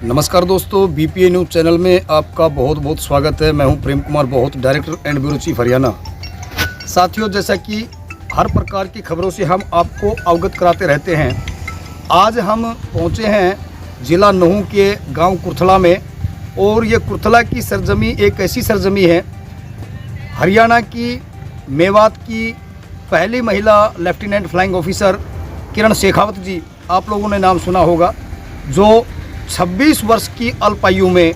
नमस्कार दोस्तों, BPA news channel में आपका बहुत बहुत स्वागत है। मैं हूं प्रेम कुमार बहुत, director and bureau chief Haryana. साथियों, जैसा कि हर प्रकार की खबरों से हम आपको अवगत कराते रहते हैं, आज हम पहुंचे हैं ज़िला नूंह के गांव कुर्थला में। और ये कुर्थला की सरजमी एक ऐसी सरजमी है, हरियाणा की मेवात की पहली महिला लेफ्टिनेंट फ्लाइंग ऑफिसर किरण शेखावत जी, आप लोगों ने नाम सुना होगा, जो 26 वर्ष की अल्पायु में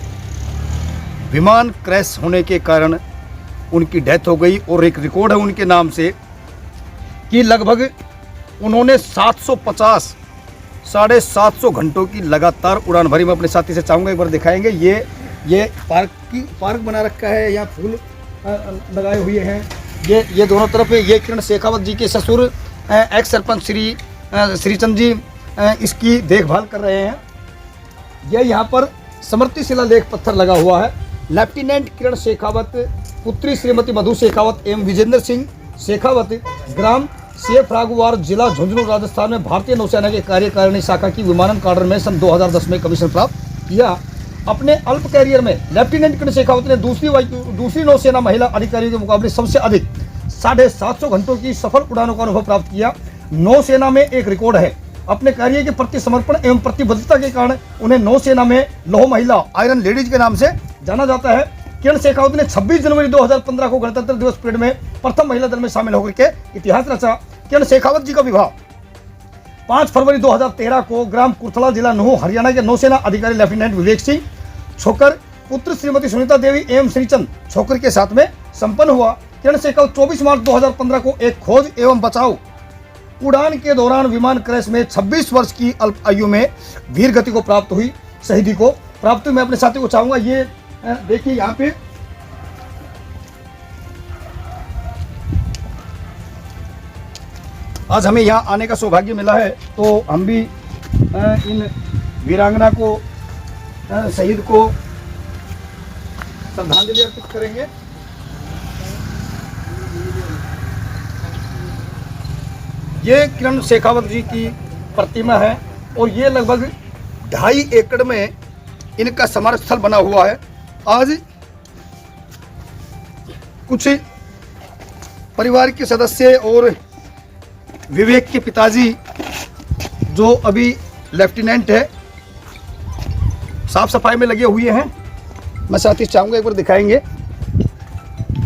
विमान क्रैश होने के कारण उनकी डेथ हो गई। और एक रिकॉर्ड है उनके नाम से कि लगभग उन्होंने 750 घंटों की लगातार उड़ान भरी। मैं अपने साथी से चाहूँगा एक बार दिखाएंगे। ये पार्क बना रखा है, यहाँ फूल लगाए हुए हैं। ये दोनों तरफ है। ये किरण शेखावत जी के ससुर एक्स सरपंच श्रीचंद जी इसकी देखभाल कर रहे हैं। यह यहाँ पर स्मृति शिलालेख पत्थर लगा हुआ है। लेफ्टिनेंट किरण शेखावत, पुत्री श्रीमती मधु शेखावत एवं विजेंद्र सिंह शेखावत, ग्राम शेफरागवार, जिला झुंझुनू, राजस्थान में भारतीय नौसेना के कार्यकारिणी शाखा की विमानन काडर में सन 2010 में कमीशन प्राप्त किया। अपने अल्प कैरियर में लेफ्टिनेंट किरण शेखावत ने दूसरी नौसेना महिला अधिकारियों के मुकाबले सबसे अधिक 750 घंटों की सफल उड़ानों का अनुभव प्राप्त किया। नौसेना में एक रिकॉर्ड है। अपने कार्य के प्रति समर्पण एवं प्रतिबद्धता के कारण उन्हें नौसेना में लौह महिला, आयरन लेडीज के नाम से जाना जाता है। किरण शेखावत ने 26 जनवरी 2015 को गणतंत्र दिवस परेड में प्रथम महिला दल में शामिल होकर के इतिहास रचा। किरण शेखावत जी का विवाह 5 फरवरी 2013 को ग्राम कुर्थला, जिला नूंह, हरियाणा के नौसेना अधिकारी लेफ्टिनेंट विवेक सिंह छोकर, पुत्र श्रीमती सुनीता देवी एवं श्रीचंद छोकर के साथ में संपन्न हुआ। किरण शेखावत 24 मार्च 2015 को एक खोज एवं बचाव उड़ान के दौरान विमान क्रैश में 26 वर्ष की अल्प आयु में वीर गति को प्राप्त हुई, शहीदी को प्राप्त हुई। मैं अपने साथी को चाहूंगा, ये देखिए यहाँ पे आज हमें यहाँ आने का सौभाग्य मिला है, तो हम भी इन वीरांगना को, शहीद को श्रद्धांजलि अर्पित करेंगे। ये किरण शेखावत जी की प्रतिमा है और ये लगभग 2.5 एकड़ में इनका स्मारक स्थल बना हुआ है। आज कुछ परिवार के सदस्य और विवेक के पिताजी, जो अभी लेफ्टिनेंट है, साफ सफाई में लगे हुए हैं। मैं साथ ही चाहूँगा एक बार दिखाएंगे।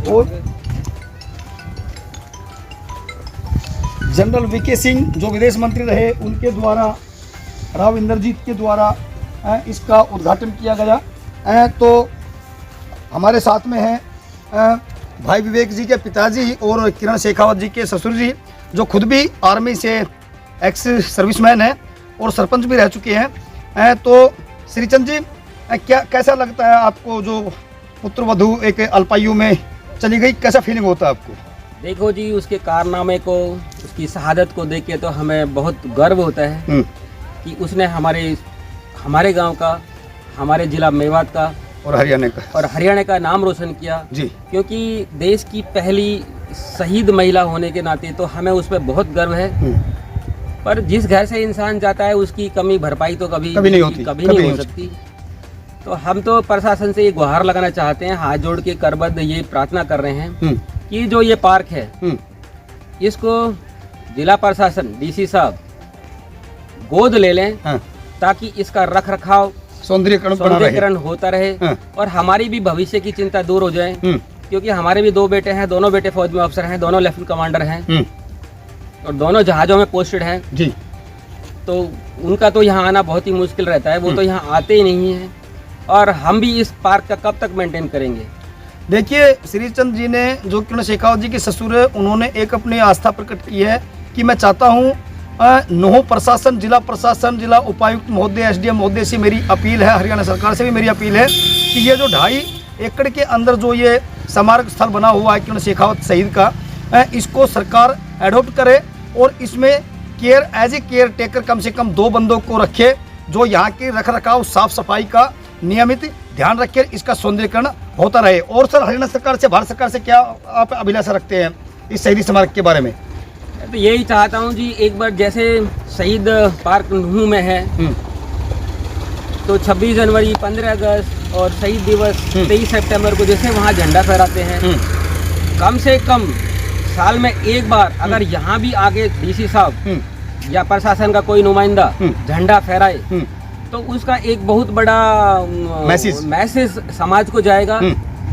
और जनरल वीके सिंह, जो विदेश मंत्री रहे, उनके द्वारा, राव इंद्रजीत के द्वारा इसका उद्घाटन किया गया। तो हमारे साथ में हैं भाई विवेक जी के पिताजी और किरण शेखावत जी के ससुर जी, जो खुद भी आर्मी से एक्स सर्विसमैन हैं और सरपंच भी रह चुके हैं। तो श्रीचंद जी, कैसा लगता है आपको, जो पुत्र वधू एक अल्पायु में चली गई, कैसा फीलिंग होता है आपको? देखो जी, उसके कारनामे को, उसकी शहादत को देख के तो हमें बहुत गर्व होता है कि उसने हमारे गांव का, हमारे जिला मेवात का और हरियाणा का नाम रोशन किया जी। क्योंकि देश की पहली शहीद महिला होने के नाते तो हमें उस पर बहुत गर्व है। पर जिस घर से इंसान जाता है उसकी कमी भरपाई तो कभी नहीं हो सकती। तो हम तो प्रशासन से ये गुहार लगाना चाहते हैं, हाथ जोड़ के करबद्ध ये प्रार्थना कर रहे हैं कि जो ये पार्क है, इसको जिला प्रशासन, डीसी साहब गोद ले लें, ताकि इसका रख रखाव, सौंदर्यीकरण होता रहे और हमारी भी भविष्य की चिंता दूर हो जाए। क्योंकि हमारे भी 2 बेटे हैं, दोनों बेटे फौज में अफसर हैं, दोनों लेफ्टिनेंट कमांडर हैं और दोनों जहाज़ों में पोस्टेड हैं जी। तो उनका तो यहाँ आना बहुत ही मुश्किल रहता है, वो तो यहाँ आते ही नहीं हैं। और हम भी इस पार्क का कब तक मेंटेन करेंगे? देखिए, श्रीचंद जी ने, जो किरण शेखावत जी के ससुर है, उन्होंने एक अपनी आस्था प्रकट की है कि मैं चाहता हूँ नूंह प्रशासन, जिला उपायुक्त महोदय, एसडीएम महोदय से मेरी अपील है, हरियाणा सरकार से भी मेरी अपील है कि ये जो 2.5 एकड़ के अंदर जो ये स्मारक स्थल बना हुआ है किरण शेखावत शहीद का, इसको सरकार एडॉप्ट करे और इसमें एज ए केयर टेकर कम से कम 2 बंदों को रखे, जो यहाँ के रख रखाव, साफ सफाई का नियमित ध्यान रखकर इसका सौंदर्यीकरण होता रहे। और सर, हरियाणा सरकार से, भारत सरकार से क्या आप अभिलाषा रखते हैं इस शहीदी स्मारक के बारे में? तो यही चाहता हूँ जी, एक बार जैसे शहीद पार्क नूंह में है, तो 26 जनवरी, 15 अगस्त और शहीद दिवस 23 सितंबर को जैसे वहाँ झंडा फहराते हैं, कम से कम साल में एक बार अगर यहाँ भी आगे डीसी साहब या प्रशासन का कोई नुमाइंदा झंडा फहराए तो उसका एक बहुत बड़ा मैसेज समाज को जाएगा।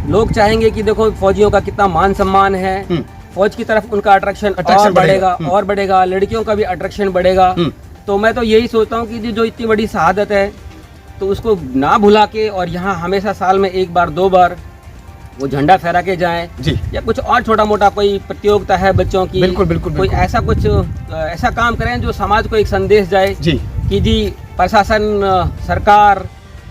लोग चाहेंगे कि देखो फौजियों का कितना मान सम्मान है, फौज की तरफ उनका अट्रैक्शन और बढ़ेगा, लड़कियों का भी अट्रैक्शन बढ़ेगा। तो मैं तो यही सोचता हूँ कि जो इतनी बड़ी शहादत है तो उसको ना भुला के और यहाँ हमेशा साल में एक बार 2 बार वो झंडा फहरा के जाएं जी। या कुछ और छोटा मोटा कोई प्रतियोगिता है बच्चों की, बिल्कुल कोई ऐसा कुछ ऐसा काम करें जो समाज को एक संदेश जाए जी कि जी प्रशासन सरकार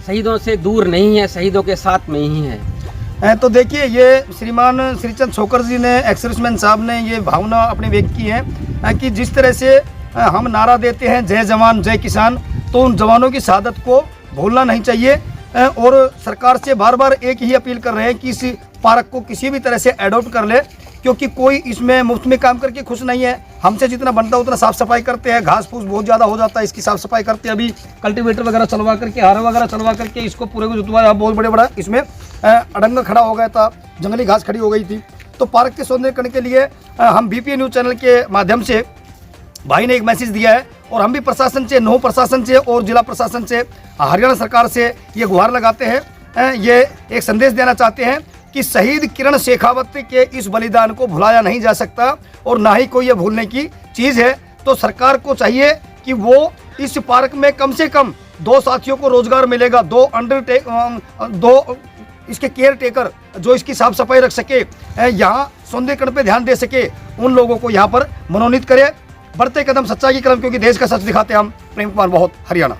शहीदों से दूर नहीं है, शहीदों के साथ में ही है। तो देखिए ये श्रीमान श्रीचंद छोकर जी ने, एक्स-सर्विसमैन साहब ने ये भावना अपनी व्यक्त की है कि जिस तरह से हम नारा देते हैं जय जवान जय किसान, तो उन जवानों की शहादत को भूलना नहीं चाहिए। और सरकार से बार बार एक ही अपील कर रहे हैं कि इस पार्क को किसी भी तरह से एडॉप्ट कर ले, क्योंकि कोई इसमें मुफ्त में काम करके खुश नहीं है। हमसे जितना बनता है उतना साफ़ सफाई करते हैं, घास फूस बहुत ज़्यादा हो जाता है, इसकी साफ़ सफाई करते हैं। अभी कल्टीवेटर वगैरह चलवा करके, हार वगैरह चलवा करके इसको पूरे को जुतवाया, बहुत बड़ा इसमें अड़ंगा खड़ा हो गया था, जंगली घास खड़ी हो गई थी। तो पार्क के सौंदर्यीकरण के लिए हम BPA न्यूज़ चैनल के माध्यम से भाई ने एक मैसेज दिया है और हम भी प्रशासन से, नौ प्रशासन से और जिला प्रशासन से, हरियाणा सरकार से ये गुहार लगाते हैं, ये एक संदेश देना चाहते हैं कि शहीद किरण शेखावत के इस बलिदान को भुलाया नहीं जा सकता और ना ही कोई ये भूलने की चीज़ है। तो सरकार को चाहिए कि वो इस पार्क में कम से कम 2 साथियों को रोजगार मिलेगा, 2 इसके केयर टेकर जो इसकी साफ सफाई रख सके, यहाँ सौंदर्यीकरण पे ध्यान दे सके, उन लोगों को यहाँ पर मनोनीत करे। बढ़ते कदम सच्चाई के कदम, क्योंकि देश का सच दिखाते हम। प्रेम कुमार बहुत, हरियाणा।